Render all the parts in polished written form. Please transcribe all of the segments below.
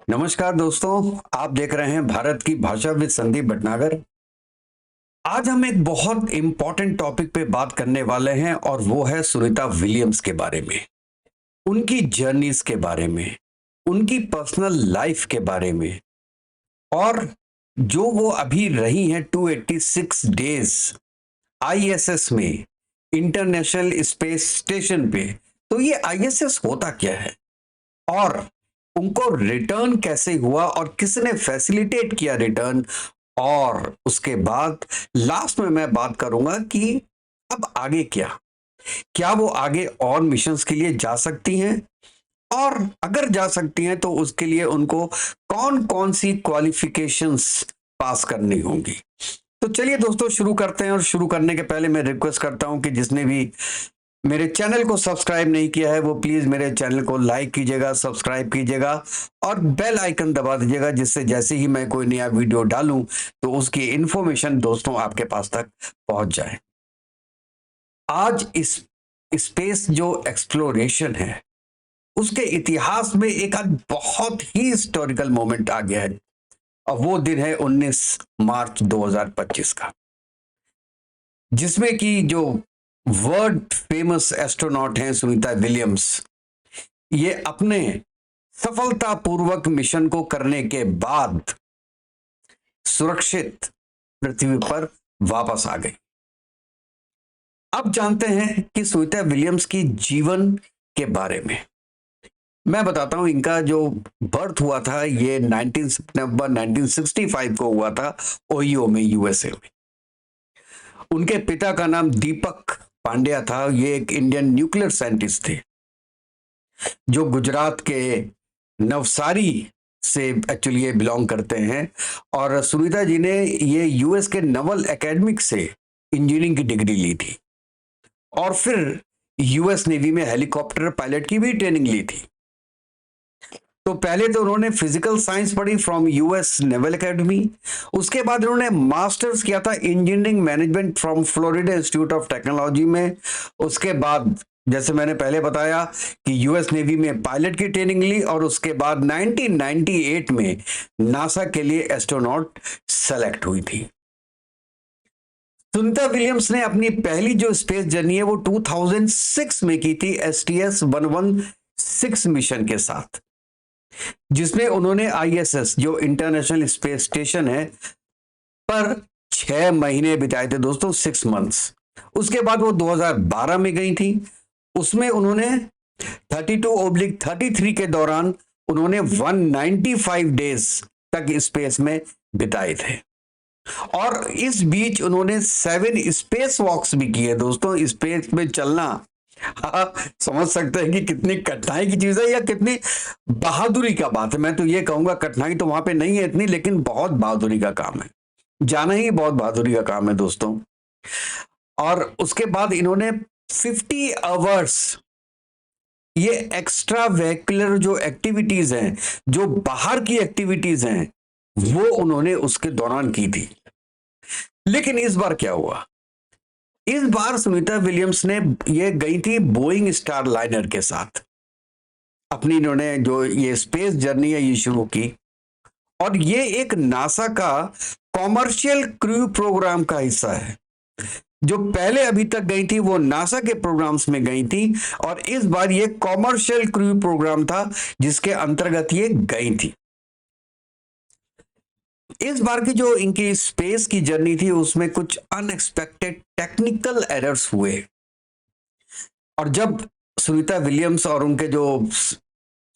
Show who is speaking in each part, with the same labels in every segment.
Speaker 1: नमस्कार दोस्तों, आप देख रहे हैं भारत की भाषा विद संदीप भटनागर। आज हम एक बहुत इंपॉर्टेंट टॉपिक पे बात करने वाले हैं और वो है सुनीता विलियम्स के बारे में, उनकी जर्नीज के बारे में, उनकी पर्सनल लाइफ के बारे में और जो वो अभी रही हैं 286 डेज आईएसएस में, इंटरनेशनल स्पेस स्टेशन पे। तो ये आईएसएस होता क्या है और उनको रिटर्न कैसे हुआ और किसने फैसिलिटेट किया रिटर्न, और उसके बाद लास्ट में मैं बात करूंगा कि अब आगे क्या क्या वो आगे और मिशंस के लिए जा सकती हैं, और अगर जा सकती हैं तो उसके लिए उनको कौन कौन सी क्वालिफिकेशंस पास करनी होंगी। तो चलिए दोस्तों शुरू करते हैं, और शुरू करने के पहले मैं रिक्वेस्ट करता हूं कि जिसने भी मेरे चैनल को सब्सक्राइब नहीं किया है वो प्लीज मेरे चैनल को लाइक कीजिएगा, सब्सक्राइब कीजिएगा और बेल आइकन दबा दीजिएगा, जिससे जैसे ही मैं कोई नया वीडियो डालूं तो उसकी इंफॉर्मेशन दोस्तों आपके पास तक पहुंच जाए। आज इस स्पेस जो एक्सप्लोरेशन है उसके इतिहास में एक आज बहुत ही हिस्टोरिकल मोमेंट आ गया है, और वो दिन है 19 मार्च 2025 का, जिसमें कि जो वर्ल्ड फेमस एस्ट्रोनॉट हैं सुनीता विलियम्स, ये अपने सफलतापूर्वक मिशन को करने के बाद सुरक्षित पृथ्वी पर वापस आ गई। अब जानते हैं कि सुनीता विलियम्स की जीवन के बारे में। मैं बताता हूं, इनका जो बर्थ हुआ था ये 19 सितंबर 1965 को हुआ था, ओहियो में, यूएसए में। उनके पिता का नाम दीपक पांड्या था। ये एक इंडियन न्यूक्लियर साइंटिस्ट थे जो गुजरात के नवसारी से एक्चुअली ये बिलोंग करते हैं। और सुनीता जी ने ये यूएस के नवल एकेडमिक से इंजीनियरिंग की डिग्री ली थी, और फिर यूएस नेवी में हेलीकॉप्टर पायलट की भी ट्रेनिंग ली थी। तो पहले तो उन्होंने फिजिकल साइंस पढ़ी फ्रॉम यूएस नेवल एकेडमी। उसके बाद उन्होंने मास्टर्स किया था engineering management from Florida institute of technology में। उसके बाद जैसे मैंने पहले बताया कि यूएस नेवी में पायलट की ट्रेनिंग ली, और उसके बाद 1998 में नासा के लिए एस्ट्रोनॉट सेलेक्ट हुई थी। सुनीता विलियम्स ने अपनी पहली जो स्पेस जर्नी है वो 2006 में की थी STS 116 मिशन के साथ, जिसमें उन्होंने आईएसएस जो इंटरनेशनल स्पेस स्टेशन है पर 6 महीने बिताए थे दोस्तों, 6 मंथ्स। उसके बाद वो 2012 में गई थी। उसमें उन्होंने 32/33 के दौरान उन्होंने 195 डेज तक स्पेस में बिताए थे, और इस बीच उन्होंने 7 स्पेस वॉक्स भी किए दोस्तों। स्पेस में चलना, आप समझ सकते हैं कि कितनी कठिनाई की चीज है या कितनी बहादुरी का बात है। मैं तो ये कहूंगा कठिनाई तो वहां पे नहीं है इतनी, लेकिन बहुत बहादुरी का काम है, जाना ही बहुत बहादुरी का काम है दोस्तों। और उसके बाद इन्होंने 50 आवर्स ये एक्स्ट्रा वेहिकुलर जो एक्टिविटीज हैं, जो बाहर की एक्टिविटीज हैं, वो उन्होंने उसके दौरान की थी। लेकिन इस बार क्या हुआ, इस बार सुनीता विलियम्स ने ये गई थी बोइंग स्टार लाइनर के साथ। अपनी इन्होंने जो ये स्पेस जर्नी है ये शुरू की, और ये एक नासा का कॉमर्शियल क्रू प्रोग्राम का हिस्सा है। जो पहले अभी तक गई थी वो नासा के प्रोग्राम्स में गई थी, और इस बार ये कॉमर्शियल क्रू प्रोग्राम था जिसके अंतर्गत ये गई थी। इस बार की जो इनकी स्पेस की जर्नी थी उसमें कुछ अनएक्सपेक्टेड टेक्निकल एरर्स हुए, और जब सुनीता विलियम्स और उनके जो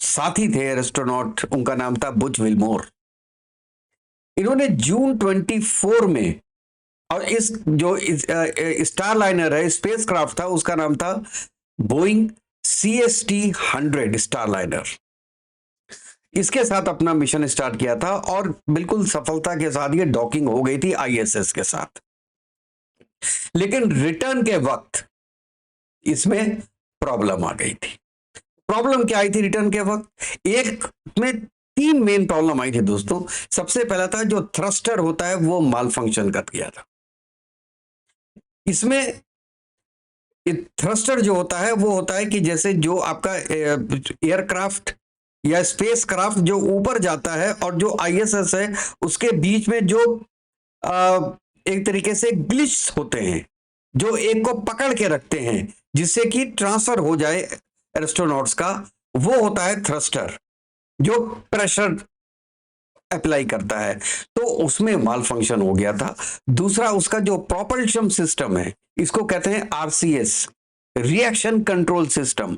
Speaker 1: साथी थे एस्ट्रोनॉट, उनका नाम था बुच विल्मोर, इन्होंने जून 24 में, और इस जो स्टार लाइनर है स्पेस क्राफ्ट था उसका नाम था बोइंग CST 100 स्टार लाइनर, इसके साथ अपना मिशन स्टार्ट किया था, और बिल्कुल सफलता के साथ ये डॉकिंग हो गई थी आईएसएस के साथ। लेकिन रिटर्न के वक्त इसमें प्रॉब्लम आ गई थी। प्रॉब्लम क्या आई थी रिटर्न के वक्त? एक में 3 मेन प्रॉब्लम आई थी दोस्तों। सबसे पहला था जो थ्रस्टर होता है वो माल फंक्शन कर गया था। इसमें थ्रस्टर जो होता है वो होता है कि जैसे जो आपका एयरक्राफ्ट या स्पेस क्राफ्ट जो ऊपर जाता है और जो आईएसएस है उसके बीच में जो एक तरीके से ग्लिच होते हैं जो एक को पकड़ के रखते हैं जिससे कि ट्रांसफर हो जाए एस्ट्रोनॉट्स का, वो होता है थ्रस्टर जो प्रेशर अप्लाई करता है। तो उसमें माल फंक्शन हो गया था। दूसरा उसका जो प्रोपल्शन सिस्टम है, इसको कहते हैं आरसीएस, रिएक्शन कंट्रोल सिस्टम,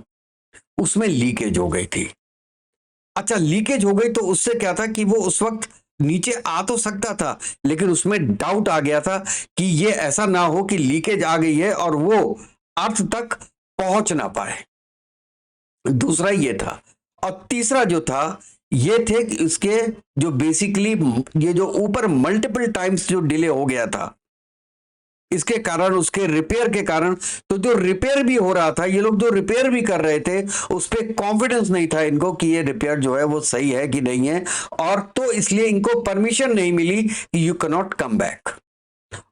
Speaker 1: उसमें लीकेज हो गई थी। अच्छा, लीकेज हो गई तो उससे क्या था कि वो उस वक्त नीचे आ तो सकता था लेकिन उसमें डाउट आ गया था कि ये ऐसा ना हो कि लीकेज आ गई है और वो अर्थ तक पहुंच ना पाए। दूसरा ये था। और तीसरा जो था ये थे कि इसके जो बेसिकली ये जो ऊपर मल्टीपल टाइम्स जो डिले हो गया था इसके कारण, उसके रिपेयर के कारण, तो जो रिपेयर भी हो रहा था, ये लोग जो रिपेयर भी कर रहे थे उस पर कॉन्फिडेंस नहीं था इनको कि ये रिपेयर जो है वो सही है कि नहीं है, और तो इसलिए इनको परमिशन नहीं मिली कि you can not come back,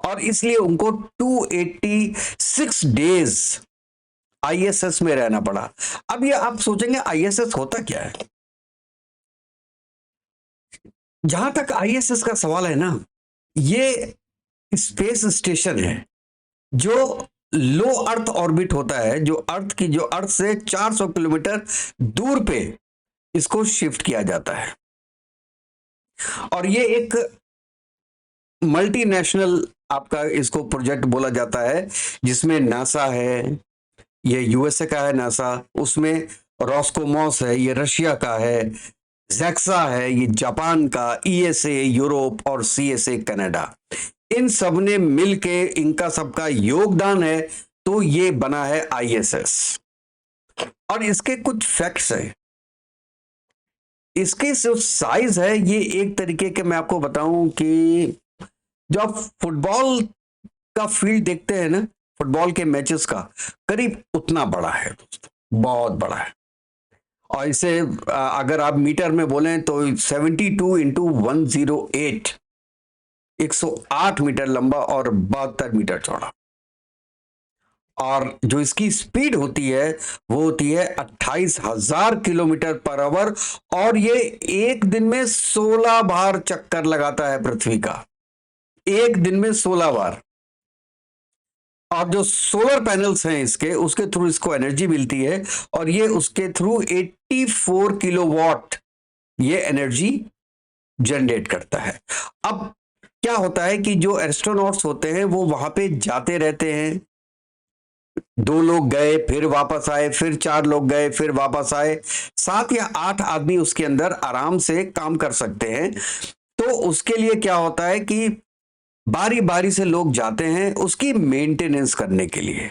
Speaker 1: और इसलिए उनको 286 डेज आईएसएस में रहना पड़ा। अब ये आप सोचेंगे आईएसएस होता क्या है। जहां तक आईएसएस का सवाल है ना, ये स्पेस स्टेशन है जो लो अर्थ ऑर्बिट होता है, जो अर्थ से 400 किलोमीटर दूर पे इसको शिफ्ट किया जाता है। और ये एक मल्टीनेशनल आपका इसको प्रोजेक्ट बोला जाता है जिसमें नासा है, ये यूएसए का है नासा, उसमें रॉस्कोमॉस है, ये रशिया का है, जैक्सा है ये जापान का, ईएसए यूरोप और सीएसए कनाडा, इन सब ने मिलके इनका सबका योगदान है तो ये बना है आईएसएस। और इसके कुछ फैक्ट्स हैं। इसके जो साइज है ये एक तरीके के मैं आपको बताऊं कि जो आप फुटबॉल का फील्ड देखते हैं ना, फुटबॉल के मैचेस का, करीब उतना बड़ा है दोस्तों, बहुत बड़ा है। और इसे अगर आप मीटर में बोलें तो 72 इंटू 108, 108 मीटर लंबा और 72 मीटर चौड़ा। और जो इसकी स्पीड होती है वो होती है 28,000 किलोमीटर पर आवर, और ये एक दिन में 16 बार चक्कर लगाता है पृथ्वी का, एक दिन में 16 बार। और जो सोलर पैनल्स हैं इसके, उसके थ्रू इसको एनर्जी मिलती है और ये उसके थ्रू 84 किलोवाट ये एनर्जी जनरेट करता है। अब क्या होता है कि जो एस्ट्रोनॉट्स होते हैं वो वहां पे जाते रहते हैं, 2 लोग गए फिर वापस आए, फिर 4 लोग गए फिर वापस आए, 7 या 8 आदमी उसके अंदर आराम से काम कर सकते हैं। तो उसके लिए क्या होता है कि बारी बारी से लोग जाते हैं उसकी मेंटेनेंस करने के लिए,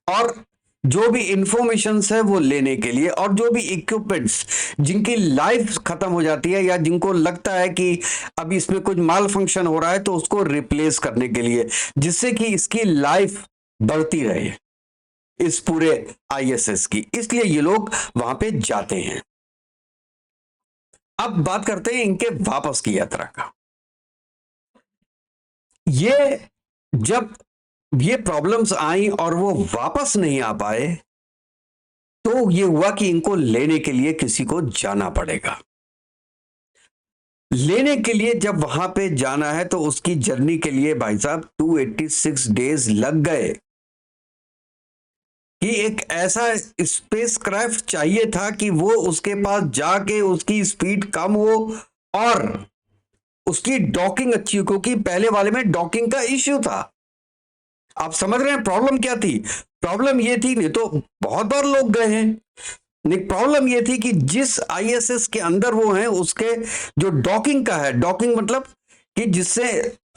Speaker 1: और जो भी इंफॉर्मेशन है वो लेने के लिए, और जो भी इक्विपमेंट्स जिनकी लाइफ खत्म हो जाती है या जिनको लगता है कि अभी इसमें कुछ माल फंक्शन हो रहा है तो उसको रिप्लेस करने के लिए, जिससे कि इसकी लाइफ बढ़ती रहे इस पूरे आईएसएस की, इसलिए ये लोग वहां पे जाते हैं। अब बात करते हैं इनके वापस की यात्रा का। ये जब ये प्रॉब्लम्स आई और वो वापस नहीं आ पाए तो ये हुआ कि इनको लेने के लिए किसी को जाना पड़ेगा। लेने के लिए जब वहां पे जाना है तो उसकी जर्नी के लिए भाई साहब 286 डेज लग गए कि एक ऐसा स्पेसक्राफ्ट चाहिए था कि वो उसके पास जाके उसकी स्पीड कम हो और उसकी डॉकिंग अच्छी हो, क्योंकि पहले वाले में डॉकिंग का इश्यू था। आप समझ रहे हैं प्रॉब्लम क्या थी? प्रॉब्लम ये थी, नहीं तो बहुत बार लोग गए हैं, नहीं प्रॉब्लम ये थी कि जिस आईएसएस के अंदर वो हैं उसके जो डॉकिंग का है, डॉकिंग मतलब कि जिससे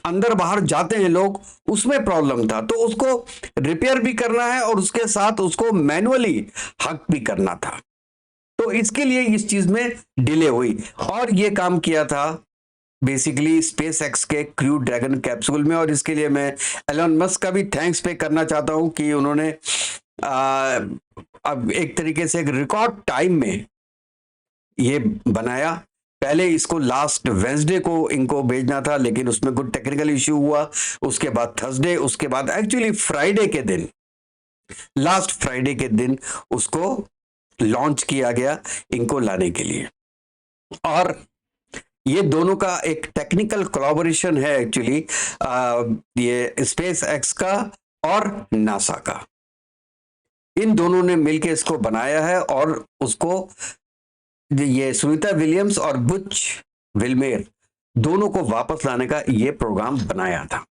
Speaker 1: अंदर बाहर जाते हैं लोग, उसमें प्रॉब्लम था, तो उसको रिपेयर भी करना है और उसके साथ उसको मैनुअली हक भी करना था। तो इसके लिए इस चीज में डिले हुई और ये काम किया था बेसिकली स्पेस एक्स के क्रू ड्रैगन कैप्सूल में। और इसके लिए मैं एलन मस्क का भी थैंक्स पे करना चाहता हूं कि उन्होंने अब एक तरीके से एक रिकॉर्ड टाइम में ये बनाया। पहले इसको लास्ट वेंसडे को इनको भेजना था लेकिन उसमें कुछ टेक्निकल इश्यू हुआ, उसके बाद थर्सडे, उसके बाद एक्चुअली फ्राइडे के दिन, लास्ट फ्राइडे के दिन उसको लॉन्च किया गया इनको लाने के लिए। और ये दोनों का एक टेक्निकल कोलैबोरेशन है एक्चुअली, ये स्पेस एक्स का और नासा का। इन दोनों ने मिलकर इसको बनाया है और उसको ये सुनीता विलियम्स और बुच विल्मेर दोनों को वापस लाने का ये प्रोग्राम बनाया था।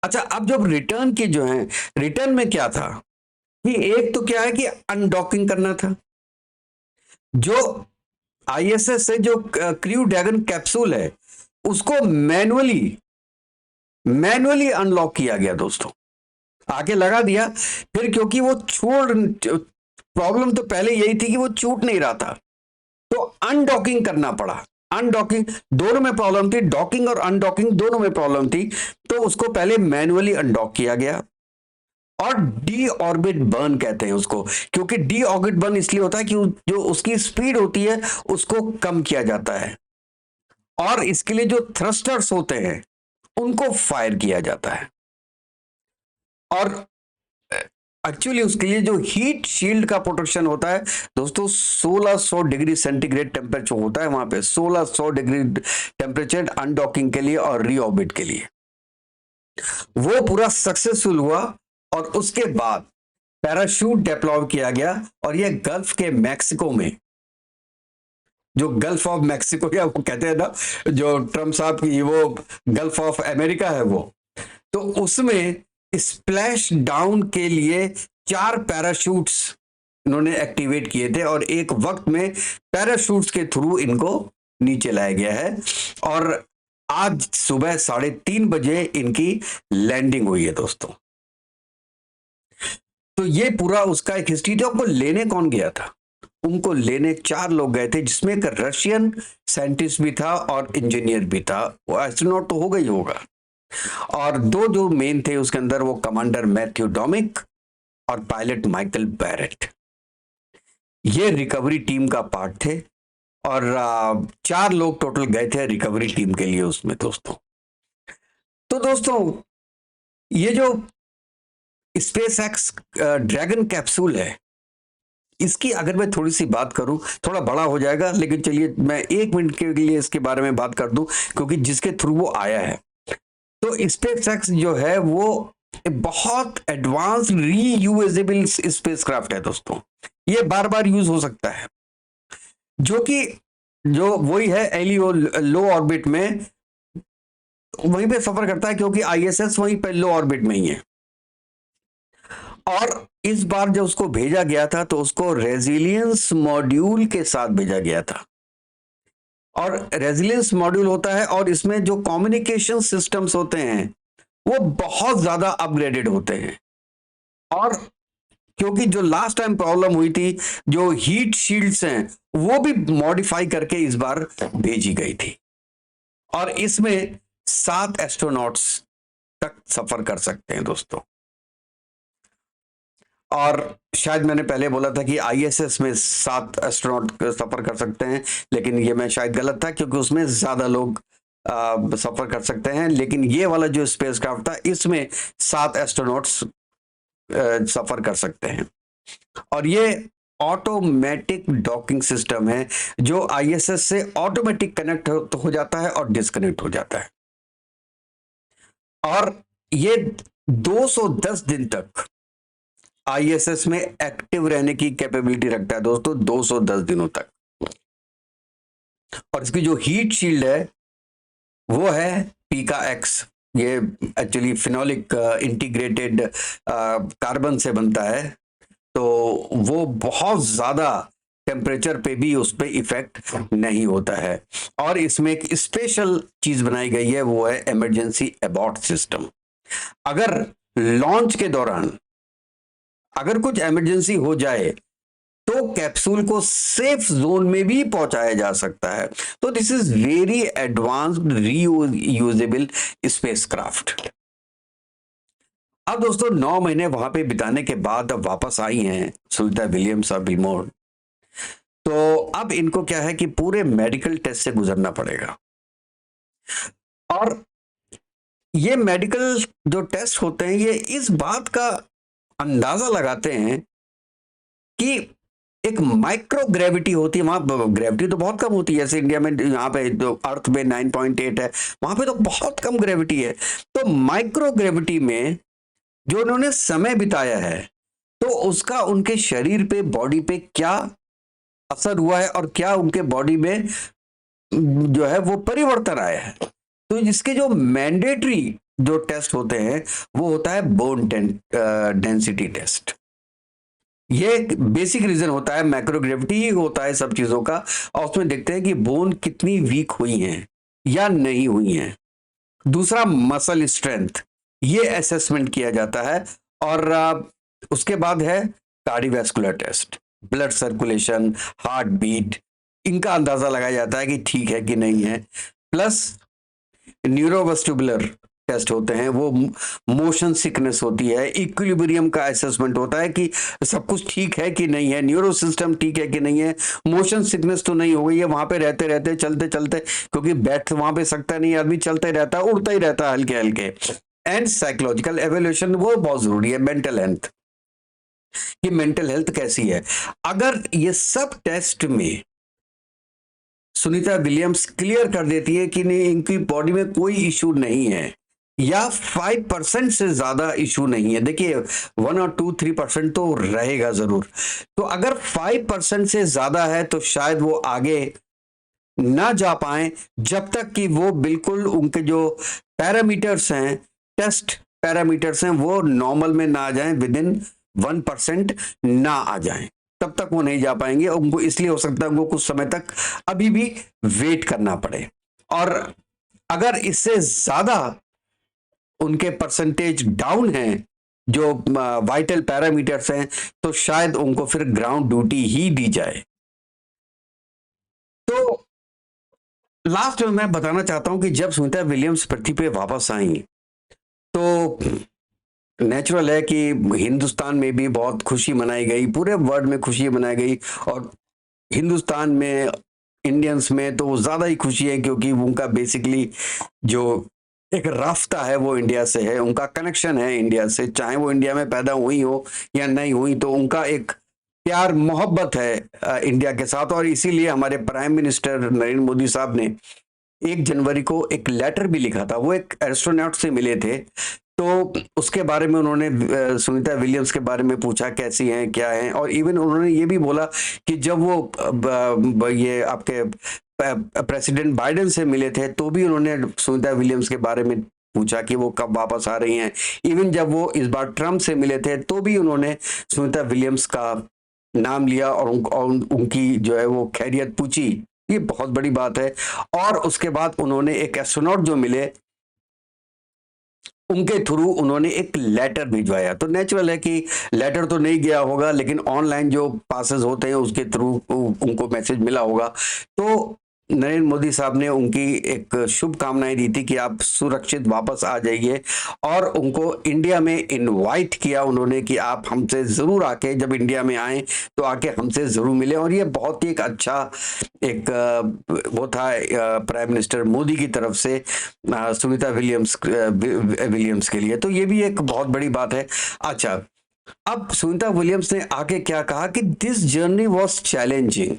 Speaker 1: अच्छा, अब जब रिटर्न की जो है, रिटर्न में क्या था कि एक तो क्या है कि अनडॉकिंग करना था। जो आईएसएस से जो क्रू ड्रैगन कैप्सूल है उसको मैनुअली अनलॉक किया गया दोस्तों, आके लगा दिया। फिर क्योंकि वो प्रॉब्लम तो पहले यही थी कि वो छूट नहीं रहा था, तो अनडॉकिंग करना पड़ा। अनडॉकिंग दोनों में प्रॉब्लम थी, डॉकिंग और अनडॉकिंग दोनों में प्रॉब्लम थी, तो उसको पहले मैनुअली अनडॉक किया गया। और डी ऑर्बिट बर्न कहते हैं उसको, क्योंकि डी ऑर्बिट बर्न इसलिए होता है कि जो उसकी स्पीड होती है उसको कम किया जाता है, और इसके लिए जो थ्रस्टर्स होते हैं उनको फायर किया जाता है। और एक्चुअली उसके लिए जो हीट शील्ड का प्रोटेक्शन होता है दोस्तों, 1600 डिग्री सेंटीग्रेड टेम्परेचर होता है वहां पे, 1600 डिग्री टेम्परेचर अनडॉकिंग के लिए और रीऑर्बिट के लिए। वो पूरा सक्सेसफुल हुआ और उसके बाद पैराशूट डिप्लॉय किया गया, और ये गल्फ के मैक्सिको में, जो गल्फ ऑफ मैक्सिको या वो कहते हैं ना, जो ट्रम्प साहब की वो गल्फ ऑफ अमेरिका है वो, तो उसमें स्प्लैश डाउन के लिए 4 पैराशूट्स इन्होंने एक्टिवेट किए थे, और एक वक्त में पैराशूट्स के थ्रू इनको नीचे लाया गया है। और आज सुबह 3:30 बजे इनकी लैंडिंग हुई है दोस्तों। तो ये पूरा उसका एक हिस्ट्री थी। आपको लेने कौन गया था? उनको लेने 4 लोग गए थे, जिसमें एक रशियन साइंटिस्ट भी था और इंजीनियर भी था। वो एस्ट्रोनॉट तो हो गई होगा। और 2 जो मेन थे उसके अंदर, वो कमांडर मैथ्यू डोमिक और पायलट माइकल बैरेट। ये रिकवरी टीम का पार्ट थे, और 4 लोग टोटल गए थे रिकवरी टीम के लिए उसमें दोस्तों। तो दोस्तों, ये जो स्पेस एक्स ड्रैगन कैप्सूल है, इसकी अगर मैं थोड़ी सी बात करूं, थोड़ा बड़ा हो जाएगा, लेकिन चलिए मैं 1 मिनट के लिए इसके बारे में बात कर दूं, क्योंकि जिसके थ्रू वो आया है। तो स्पेस एक्स जो है वो बहुत एडवांस रीयूजेबल स्पेसक्राफ्ट है दोस्तों। ये बार बार यूज हो सकता है, जो वही है एलईओ, लो ऑर्बिट में वहीं पे सफर करता है, क्योंकि आईएसएस वहीं पे लो ऑर्बिट में ही है। और इस बार जब उसको भेजा गया था तो उसको रेजिलियंस मॉड्यूल के साथ भेजा गया था। और रेजिलियंस मॉड्यूल होता है, और इसमें जो कम्युनिकेशन सिस्टम्स होते हैं वो बहुत ज्यादा अपग्रेडेड होते हैं। और क्योंकि जो लास्ट टाइम प्रॉब्लम हुई थी, जो हीट शील्ड्स हैं वो भी मॉडिफाई करके इस बार भेजी गई थी। और इसमें 7 एस्ट्रोनॉट्स तक सफर कर सकते हैं दोस्तों। और शायद मैंने पहले बोला था कि आईएसएस में 7 एस्ट्रोनॉट सफर कर सकते हैं, लेकिन ये मैं शायद गलत था, क्योंकि उसमें ज्यादा लोग सफर कर सकते हैं। लेकिन ये वाला जो स्पेसक्राफ्ट था, इसमें 7 एस्ट्रोनॉट्स सफर कर सकते हैं। और ये ऑटोमेटिक डॉकिंग सिस्टम है, जो आईएसएस से ऑटोमेटिक कनेक्ट हो जाता है और डिस्कनेक्ट हो जाता है। और ये 210 दिन तक आईएसएस में एक्टिव रहने की कैपेबिलिटी रखता है दोस्तों, 210 दिनों तक। और इसकी जो हीट शील्ड है वो है पीका एक्स। ये एक्चुअली फिनोलिक इंटीग्रेटेड कार्बन से बनता है, तो वो बहुत ज्यादा टेम्परेचर पे भी उस पर इफेक्ट नहीं होता है। और इसमें एक स्पेशल चीज बनाई गई है, वो है इमरजेंसी अबॉर्ट सिस्टम। अगर लॉन्च के दौरान अगर कुछ इमरजेंसी हो जाए तो कैप्सूल को सेफ जोन में भी पहुंचाया जा सकता है। तो this is very advanced reusable spacecraft. अब दोस्तों 9 महीने वहां पे बिताने के बाद अब वापस आई हैं सुनीता विलियम्स और विल्मोर। तो अब इनको क्या है कि पूरे मेडिकल टेस्ट से गुजरना पड़ेगा। और ये मेडिकल जो टेस्ट होते हैं, ये इस बात का अंदाजा लगाते हैं कि एक माइक्रो ग्रेविटी होती है, वहां ग्रेविटी तो बहुत कम होती है, जैसे इंडिया में यहाँ पे जो अर्थ में 9.8 है, वहां पे तो बहुत कम ग्रेविटी है। तो माइक्रो ग्रेविटी में जो उन्होंने समय बिताया है, तो उसका उनके शरीर पे, बॉडी पे क्या असर हुआ है और क्या उनके बॉडी में जो है वो परिवर्तन आया है। तो इसके जो मैंडेटरी जो टेस्ट होते हैं वो होता है बोन डेंसिटी टेस्ट। ये बेसिक रीजन होता है, माइक्रोग्रेविटी ही होता है सब चीजों का, और उसमें देखते हैं कि बोन कितनी वीक हुई हैं या नहीं हुई हैं। दूसरा मसल स्ट्रेंथ, ये असेसमेंट किया जाता है। और उसके बाद है cardiovascular test, blood circulation, heart beat, इनका अंदाजा लगाया जाता है कि ठीक है कि नहीं है। प्लस न्यूरोवेस्टिबुलर टेस्ट होते हैं, वो मोशन सिकनेस होती है, इक्विलिब्रियम का असेसमेंट होता है कि सब कुछ ठीक है कि नहीं है, न्यूरो सिस्टम ठीक है कि नहीं है, मोशन सिकनेस तो नहीं हो गई है वहां पे रहते रहते चलते चलते, क्योंकि बैठ वहां पे सकता नहीं, आदमी चलता ही रहता है, उड़ता ही रहता है हल्के हल्के। एंड साइकोलॉजिकल एवेल्यूशन, वो बहुत जरूरी है, मेंटल हेल्थ, कि मेंटल हेल्थ कैसी है। अगर ये सब टेस्ट में सुनीता विलियम्स क्लियर कर देती है कि नहीं, इनकी बॉडी में कोई इशू नहीं है या 5% से ज्यादा इशू नहीं है, देखिए 1 और 2-3% तो रहेगा जरूर, तो अगर 5% से ज्यादा है तो शायद वो आगे ना जा पाए, जब तक कि वो बिल्कुल उनके जो पैरामीटर्स हैं, टेस्ट पैरामीटर्स हैं, वो नॉर्मल में ना आ जाएं, विद इन 1% ना आ जाएं, तब तक वो नहीं जा पाएंगे। उनको इसलिए हो सकता है उनको कुछ समय तक अभी भी वेट करना पड़े। और अगर इससे ज्यादा उनके परसेंटेज डाउन है, जो वाइटल पैरामीटर्स हैं, तो शायद उनको फिर ग्राउंड ड्यूटी ही दी जाए। तो लास्ट में मैं बताना चाहता हूं कि जब सुनीता विलियम्स पृथ्वी पे वापस आई, तो नेचुरल है कि हिंदुस्तान में भी बहुत खुशी मनाई गई, पूरे वर्ल्ड में खुशी मनाई गई, और हिंदुस्तान में इंडियंस में तो ज्यादा ही खुशी है, क्योंकि उनका बेसिकली जो एक रास्ता है वो इंडिया से है, उनका कनेक्शन है इंडिया से, चाहे वो इंडिया में पैदा हुई हो या नहीं हुई, तो उनका एक प्यार मोहब्बत है इंडिया के साथ। और इसीलिए हमारे प्राइम मिनिस्टर नरेंद्र मोदी साहब ने 1 जनवरी को एक लेटर भी लिखा था, वो एक एस्ट्रोनॉट से मिले थे, तो उसके बारे में उन्होंने सुनीता विलियम्स के बारे में पूछा कैसी हैं क्या हैं, और इवन उन्होंने ये भी बोला कि जब वो ये आपके प्रेसिडेंट बाइडेन से मिले थे, तो भी उन्होंने सुनीता विलियम्स के बारे में पूछा कि वो कब वापस आ रही हैं। इवन जब वो इस बार ट्रम्प से मिले थे, तो भी उन्होंने सुनीता विलियम्स का नाम लिया और उनकी जो है वो खैरियत पूछी, ये बहुत बड़ी बात है। और उसके बाद उन्होंने एक एस्ट्रोनॉट जो मिले, उनके थ्रू उन्होंने एक लेटर भिजवाया। तो नेचुरल है कि लेटर तो नहीं गया होगा, लेकिन ऑनलाइन जो पासेस होते हैं उसके थ्रू उनको मैसेज मिला होगा। तो नरेंद्र मोदी साहब ने उनकी एक शुभकामनाएं दी थी कि आप सुरक्षित वापस आ जाइए, और उनको इंडिया में इनवाइट किया उन्होंने कि आप हमसे जरूर आके, जब इंडिया में आए तो आके हमसे जरूर मिले। और ये बहुत ही एक अच्छा एक वो था प्राइम मिनिस्टर मोदी की तरफ से सुनीता विलियम्स के लिए, तो ये भी एक बहुत बड़ी बात है। अच्छा, अब सुनीता विलियम्स ने आगे क्या कहा कि this journey was challenging,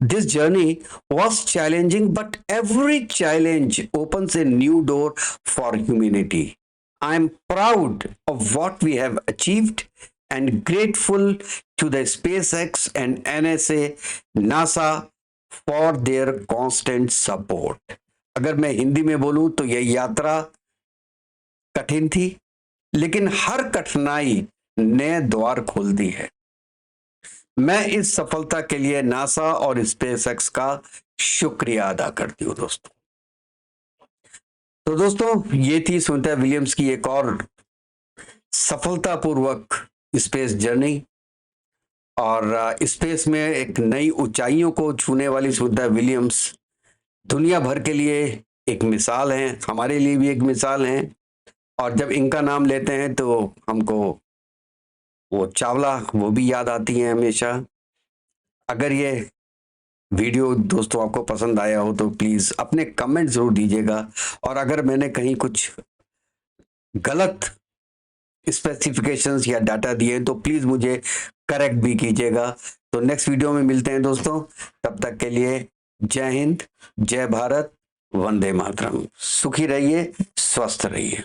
Speaker 1: This journey was challenging, but every challenge opens a new door for humanity. I am proud of what we have achieved and grateful to the SpaceX and NSA, NASA for their constant support. अगर मैं हिंदी में बोलूं तो यह यात्रा कठिन थी, लेकिन हर कठिनाई नए द्वार खोलती है। मैं इस सफलता के लिए नासा और स्पेसएक्स का शुक्रिया अदा करती हूँ दोस्तों। तो दोस्तों, ये थी सुनीता विलियम्स की एक और सफलतापूर्वक स्पेस जर्नी, और स्पेस में एक नई ऊंचाइयों को छूने वाली सुनीता विलियम्स दुनिया भर के लिए एक मिसाल हैं, हमारे लिए भी एक मिसाल हैं। और जब इनका नाम लेते हैं तो हमको वो चावला वो भी याद आती है हमेशा। अगर ये वीडियो दोस्तों आपको पसंद आया हो तो प्लीज अपने कमेंट जरूर दीजिएगा, और अगर मैंने कहीं कुछ गलत स्पेसिफिकेशंस या डाटा दिए तो प्लीज मुझे करेक्ट भी कीजिएगा, तो नेक्स्ट वीडियो में मिलते हैं दोस्तों, तब तक के लिए जय हिंद, जय भारत, वंदे मातरम। सुखी रहिए, स्वस्थ रहिए।